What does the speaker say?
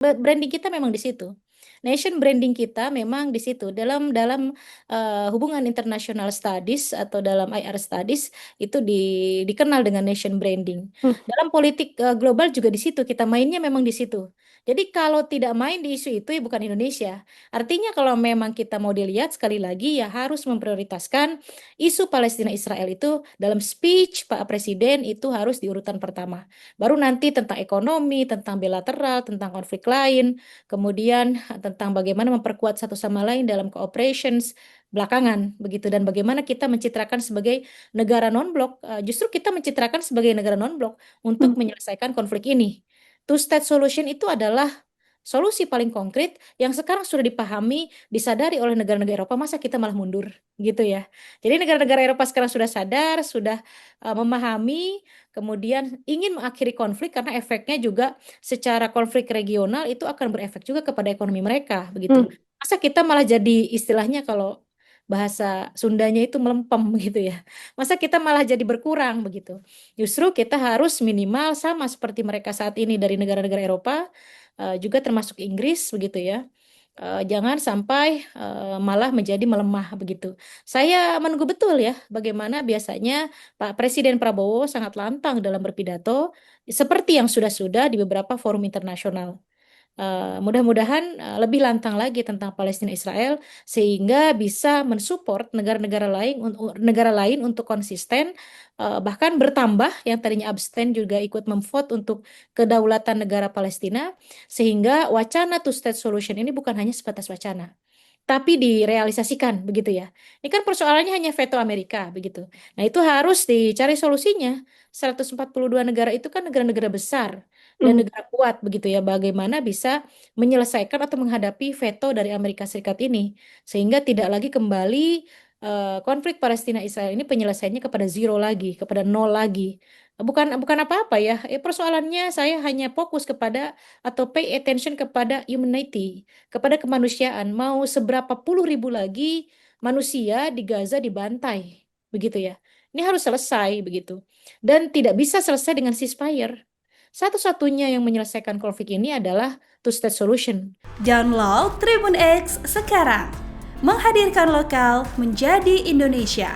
Branding kita memang di situ. Nation branding kita memang di situ dalam dalam hubungan international studies atau dalam IR studies itu dikenal dengan nation branding. Hmm, Dalam politik global juga di situ kita mainnya memang di situ. Jadi kalau tidak main di isu itu ya bukan Indonesia. Artinya kalau memang kita mau dilihat sekali lagi ya harus memprioritaskan isu Palestina Israel itu dalam speech Pak Presiden itu harus di urutan pertama. Baru nanti tentang ekonomi, tentang bilateral, tentang konflik lain. Kemudian tentang bagaimana memperkuat satu sama lain dalam cooperations belakangan begitu dan bagaimana kita mencitrakan sebagai negara non-blok justru kita mencitrakan sebagai negara non-blok hmm, untuk menyelesaikan konflik ini. Two state solution itu adalah solusi paling konkret yang sekarang sudah dipahami, disadari oleh negara-negara Eropa, masa kita malah mundur gitu ya. Jadi negara-negara Eropa sekarang sudah sadar, sudah memahami, kemudian ingin mengakhiri konflik karena efeknya juga secara konflik regional itu akan berefek juga kepada ekonomi mereka begitu. hmm, Masa kita malah jadi istilahnya kalau bahasa Sundanya itu melempem gitu ya. Masa kita malah jadi berkurang begitu. Justru kita harus minimal sama seperti mereka saat ini dari negara-negara Eropa, juga termasuk Inggris begitu ya. Jangan sampai malah menjadi melemah begitu. Saya menunggu betul ya bagaimana biasanya Pak Presiden Prabowo sangat lantang dalam berpidato seperti yang sudah-sudah di beberapa forum internasional. Mudah-mudahan lebih lantang lagi tentang Palestina Israel sehingga bisa mensupport negara lain untuk konsisten bahkan bertambah yang tadinya abstain juga ikut memvote untuk kedaulatan negara Palestina sehingga wacana two state solution ini bukan hanya sebatas wacana tapi direalisasikan begitu ya. Ini kan persoalannya hanya veto Amerika begitu. Nah, itu harus dicari solusinya. 142 negara itu kan negara-negara besar dan hmm. negara kuat begitu ya. Bagaimana bisa menyelesaikan atau menghadapi veto dari Amerika Serikat ini sehingga tidak lagi kembali konflik Palestina Israel ini penyelesaiannya kepada zero lagi, kepada nol lagi. Bukan bukan apa-apa ya. Persoalannya saya hanya fokus kepada atau pay attention kepada humanity, kepada kemanusiaan. Mau seberapa puluh ribu lagi manusia di Gaza dibantai, begitu ya. Ini harus selesai begitu. Dan tidak bisa selesai dengan ceasefire. Satu-satunya yang menyelesaikan konflik ini adalah two-state solution. Download Tribun X sekarang. Menghadirkan lokal menjadi Indonesia.